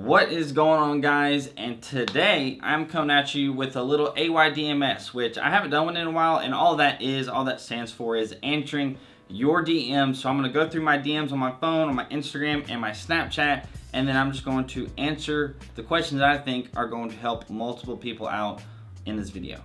What is going on, guys? And today I'm coming at you with a little AYDMS, which I haven't done one in a while, and all that stands for is answering your DMs. So I'm going to go through my DMs on my phone, on my Instagram, and my Snapchat, and then I'm just going to answer the questions that I think are going to help multiple people out in this video.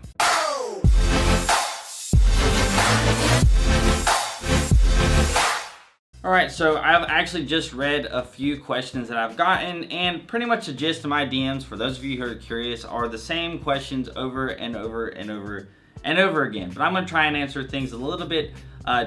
Alright, so I've actually just read a few questions that I've gotten, and pretty much the gist of my DMs, for those of you who are curious, are the same questions over and over and over and over again. But I'm going to try and answer things a little bit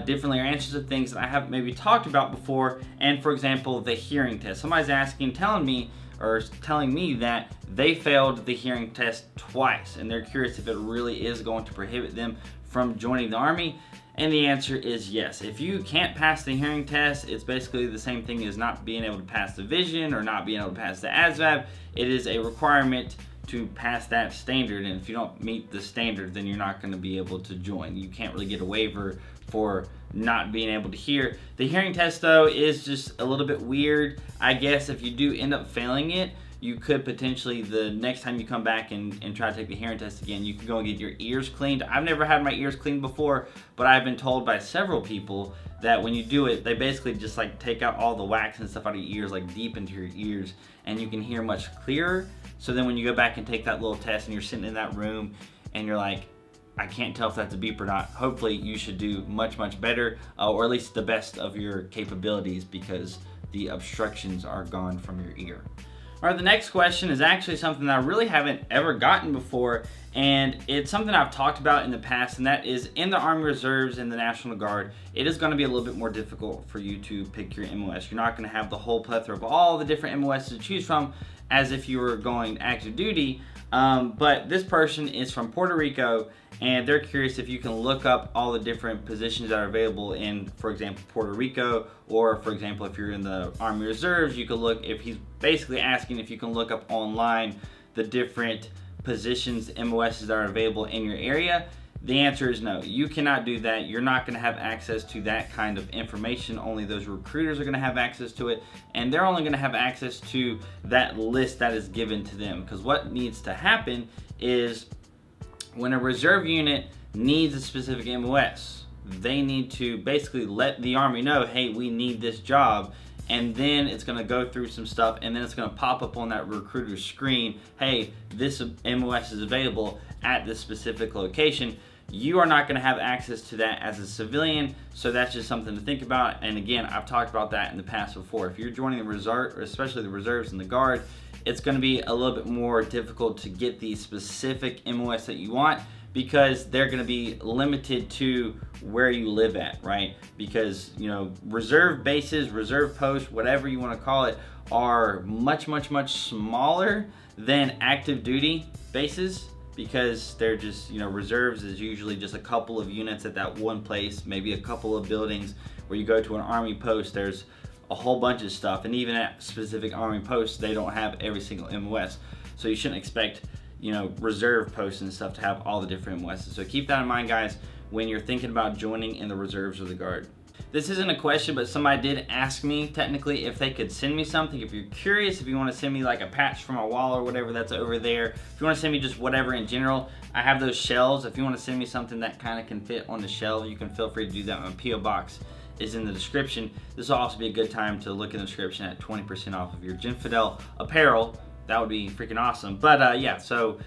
differently, or answer some things that I haven't maybe talked about before. And for example, the hearing test. Somebody's telling me that they failed the hearing test twice, and they're curious if it really is going to prohibit them from joining the Army. And the answer is yes. If you can't pass the hearing test, it's basically the same thing as not being able to pass the vision or not being able to pass the ASVAB. It is a requirement to pass that standard, and if you don't meet the standard, then you're not going to be able to join. You can't really get a waiver for not being able to hear. The hearing test, though, is just a little bit weird. I guess if you do end up failing it, you could potentially, the next time you come back and try to take the hearing test again, you can go and get your ears cleaned. I've never had my ears cleaned before, but I've been told by several people that when you do it, they basically just like take out all the wax and stuff out of your ears, like deep into your ears, and you can hear much clearer. So then when you go back and take that little test and you're sitting in that room and you're like, I can't tell if that's a beep or not, hopefully you should do much, much better, or at least the best of your capabilities, because the obstructions are gone from your ear. All right, the next question is actually something that I really haven't ever gotten before, and it's something I've talked about in the past, and that is in the Army Reserves and the National Guard, it is going to be a little bit more difficult for you to pick your MOS. You're not going to have the whole plethora of all the different MOS to choose from as if you were going active duty, but this person is from Puerto Rico, and they're curious if you can look up all the different positions that are available in, for example, Puerto Rico, or for example, if you're in the Army Reserves, you could look, if he's basically asking if you can look up online the different positions, MOSs that are available in your area. The answer is no, you cannot do that. You're not going to have access to that kind of information. Only those recruiters are going to have access to it, and they're only going to have access to that list that is given to them. Because what needs to happen is when a reserve unit needs a specific MOS, they need to basically let the Army know, hey, we need this job, and then it's going to go through some stuff, and then it's going to pop up on that recruiter's screen, hey, this MOS is available at this specific location. You are not going to have access to that as a civilian, so that's just something to think about. And again, I've talked about that in the past before. If you're joining the reserve, or especially the reserves and the Guard, it's going to be a little bit more difficult to get the specific MOS that you want, because they're going to be limited to where you live at, right? Because, you know, reserve bases, reserve posts, whatever you want to call it, are much, much, much smaller than active duty bases, because they're just, you know, reserves is usually just a couple of units at that one place, maybe a couple of buildings. Where you go to an Army post, there's a whole bunch of stuff, and even at specific Army posts, they don't have every single MOS. So you shouldn't expect, you know, reserve posts and stuff to have all the different MOSs. So keep that in mind, guys, when you're thinking about joining in the reserves or the Guard. This isn't a question, but somebody did ask me technically if they could send me something. If you're curious, if you want to send me like a patch from my wall or whatever that's over there, if you want to send me just whatever in general, I have those shells. If you want to send me something that kind of can fit on the shell, you can feel free to do that. My PO box is in the description. This will also be a good time to look in the description at 20% off of your Genfidel apparel. That would be freaking awesome. But yeah, so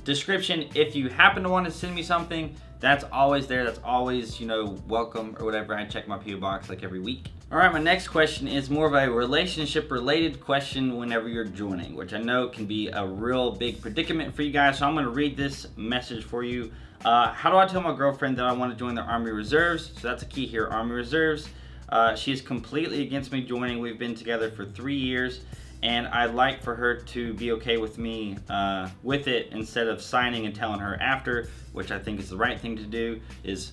description, if you happen to want to send me something, that's always there. That's always, you know, welcome or whatever. I check my PO box like every week. All right, my next question is more of a relationship related question whenever you're joining, which I know can be a real big predicament for you guys. So I'm going to read this message for you. How do I tell my girlfriend that I want to join the Army Reserves? So that's a key here, Army Reserves. She is completely against me joining. We've been together for 3 years, and I'd like for her to be okay with me with it, instead of signing and telling her after, which I think is the right thing to do, is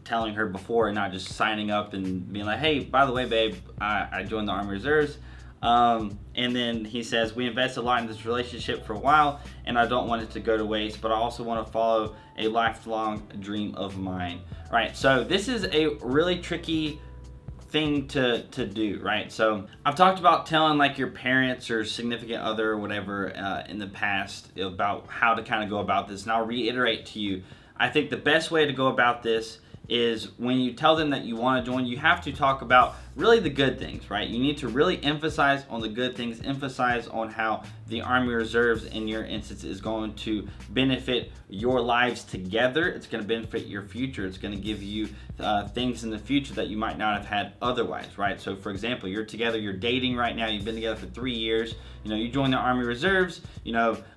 telling her before and not just signing up and being like, hey, by the way, babe, I joined the Army Reserves. And then he says, we invested a lot in this relationship for a while, and I don't want it to go to waste, but I also want to follow a lifelong dream of mine. All right, so this is a really tricky thing to do, right? So I've talked about telling like your parents or significant other or whatever in the past about how to kind of go about this, and I'll reiterate to you, I think the best way to go about this is when you tell them that you want to join, you have to talk about really the good things, right? You need to really emphasize on the good things, emphasize on how the Army Reserves in your instance is going to benefit your lives together. It's going to benefit your future. It's going to give you things in the future that you might not have had otherwise, right? So for example, you're together, you're dating right now, you've been together for 3 years, you join the Army Reserves,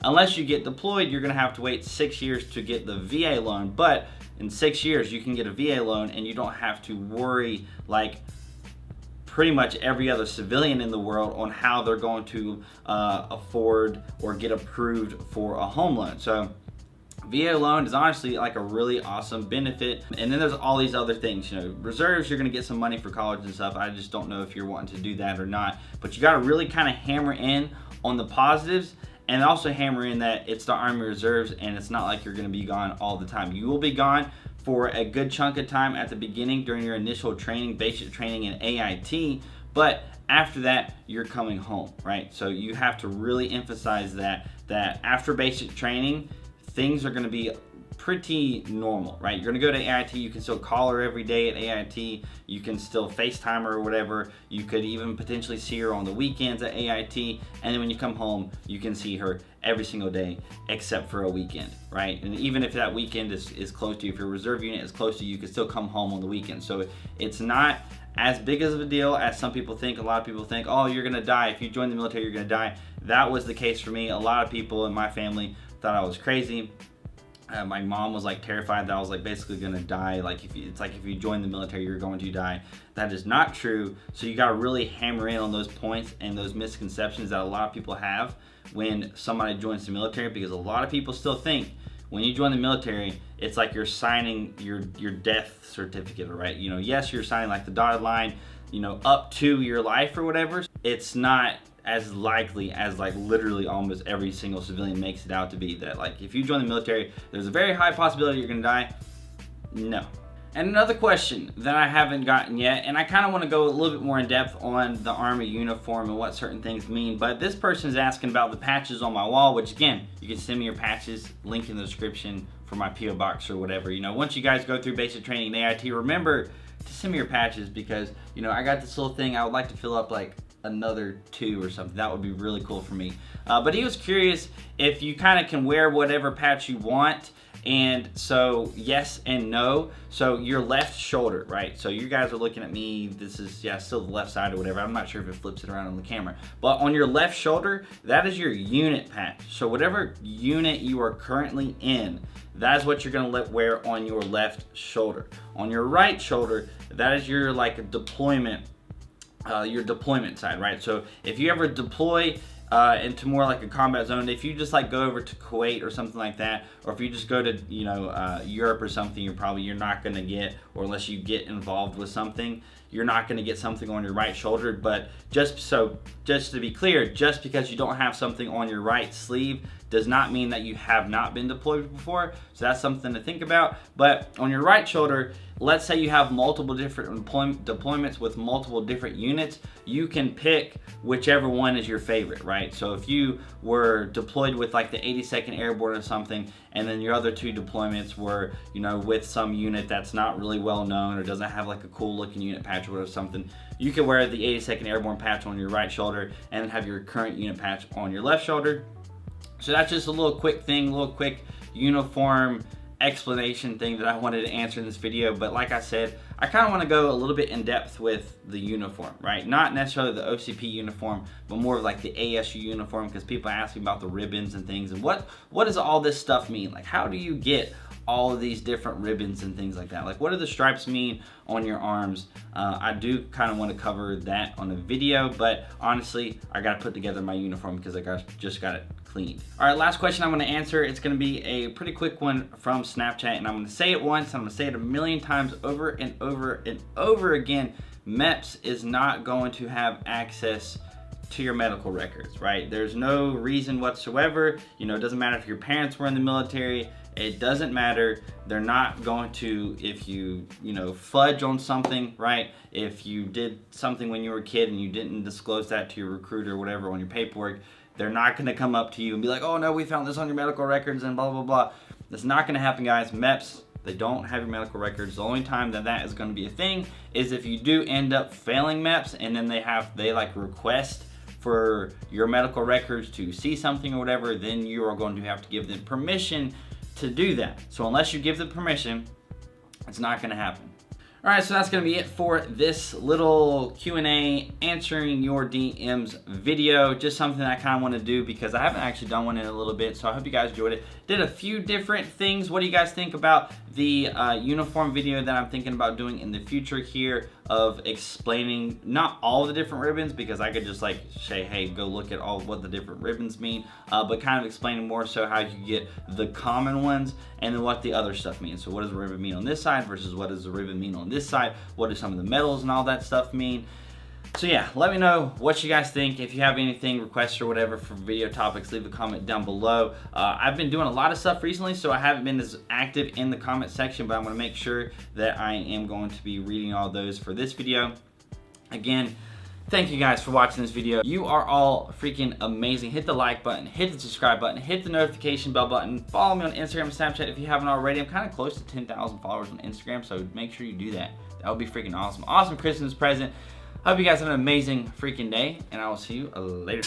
unless you get deployed, you're going to have to wait 6 years to get the VA loan, but in 6 years, you can get a VA loan and you don't have to worry like pretty much every other civilian in the world on how they're going to afford or get approved for a home loan. So VA loan is honestly like a really awesome benefit. And then there's all these other things, reserves, you're gonna get some money for college and stuff. I just don't know if you're wanting to do that or not, but you gotta really kind of hammer in on the positives, and also hammer in that it's the Army Reserves and it's not like you're gonna be gone all the time. You will be gone for a good chunk of time at the beginning during your initial training, basic training and AIT, but after that, you're coming home, right? So you have to really emphasize that after basic training, things are gonna be pretty normal, right? You're gonna go to AIT, you can still call her every day at AIT, you can still FaceTime her or whatever, you could even potentially see her on the weekends at AIT, and then when you come home, you can see her every single day except for a weekend, right? And even if that weekend is close to you, if your reserve unit is close to you, you can still come home on the weekend. So it's not as big of a deal as some people think. A lot of people think, oh, you're gonna die. If you join the military, you're gonna die. That was the case for me. A lot of people in my family thought I was crazy. My mom was like terrified that I was like basically gonna die. Like it's like if you join the military, you're going to die. That is not true. So you gotta really hammer in on those points and those misconceptions that a lot of people have when somebody joins the military, because a lot of people still think when you join the military, it's like you're signing your death certificate, right? Yes, you're signing like the dotted line, up to your life or whatever. It's not as likely as like literally almost every single civilian makes it out to be, that like if you join the military, there's a very high possibility you're gonna die. No. And another question that I haven't gotten yet, and I kind of want to go a little bit more in depth on the Army uniform and what certain things mean, but this person is asking about the patches on my wall, which again, you can send me your patches, link in the description for my PO box or whatever. Once you guys go through basic training and AIT, remember to send me your patches, because I got this little thing I would like to fill up like another 2 or something. That would be really cool for me. But he was curious if you kind of can wear whatever patch you want. And so yes and no. So your left shoulder, right? So you guys are looking at me, this is, still the left side or whatever. I'm not sure if it flips it around on the camera. But on your left shoulder, that is your unit patch. So whatever unit you are currently in, that is what you're gonna wear on your left shoulder. On your right shoulder, that is your like deployment, your deployment side, right? So if you ever deploy into more like a combat zone, if you just like go over to Kuwait or something like that, or if you just go to Europe or something, you're not gonna get, or unless you get involved with something, you're not gonna get something on your right shoulder. But just to be clear, just because you don't have something on your right sleeve does not mean that you have not been deployed before. So that's something to think about. But on your right shoulder, let's say you have multiple different deployments with multiple different units, you can pick whichever one is your favorite, right? So if you were deployed with like the 82nd Airborne or something, and then your other 2 deployments were, with some unit that's not really well known or doesn't have like a cool looking unit patch or something, you can wear the 82nd Airborne patch on your right shoulder and then have your current unit patch on your left shoulder. So that's just a little quick thing, little quick uniform explanation thing that I wanted to answer in this video. But like I said, I kind of want to go a little bit in depth with the uniform, right? Not necessarily the OCP uniform, but more of like the ASU uniform, because people ask me about the ribbons and things, and what does all this stuff mean? Like, how do you get all of these different ribbons and things like that? Like, what do the stripes mean on your arms? I do kind of want to cover that on a video, but honestly, I got to put together my uniform because I just got it cleaned. All right, last question I'm going to answer. It's going to be a pretty quick one from Snapchat, and I'm going to say it once, I'm going to say it a million times over and over and over again. MEPS is not going to have access to your medical records, right? There's no reason whatsoever. It doesn't matter if your parents were in the military. It doesn't matter. They're not going to, if you fudge on something, right? If you did something when you were a kid and you didn't disclose that to your recruiter or whatever on your paperwork, they're not going to come up to you and be like, oh no, we found this on your medical records and blah, blah, blah. That's not going to happen, guys. MEPS, they don't have your medical records. The only time that is going to be a thing is if you do end up failing MEPS and then they like request for your medical records to see something or whatever, then you are going to have to give them permission to do that. So unless you give them permission, it's not going to happen. All right, so that's going to be it for this little Q&A answering your DMs video. Just something I kind of want to do because I haven't actually done one in a little bit, so I hope you guys enjoyed it. Did a few different things. What do you guys think about the uniform video that I'm thinking about doing in the future here of explaining not all the different ribbons, because I could just like say, hey, go look at all what the different ribbons mean, but kind of explaining more so how you get the common ones and then what the other stuff means. So what does the ribbon mean on this side versus what does the ribbon mean on this side? What do some of the metals and all that stuff mean? So yeah, let me know what you guys think. If you have anything, requests or whatever for video topics, leave a comment down below. I've been doing a lot of stuff recently, so I haven't been as active in the comment section, but I'm gonna make sure that I am going to be reading all those for this video. Again, thank you guys for watching this video. You are all freaking amazing. Hit the like button, hit the subscribe button, hit the notification bell button. Follow me on Instagram and Snapchat if you haven't already. I'm kind of close to 10,000 followers on Instagram, so make sure you do that. That would be freaking awesome. Awesome Christmas present. Hope you guys have an amazing freaking day, and I will see you later.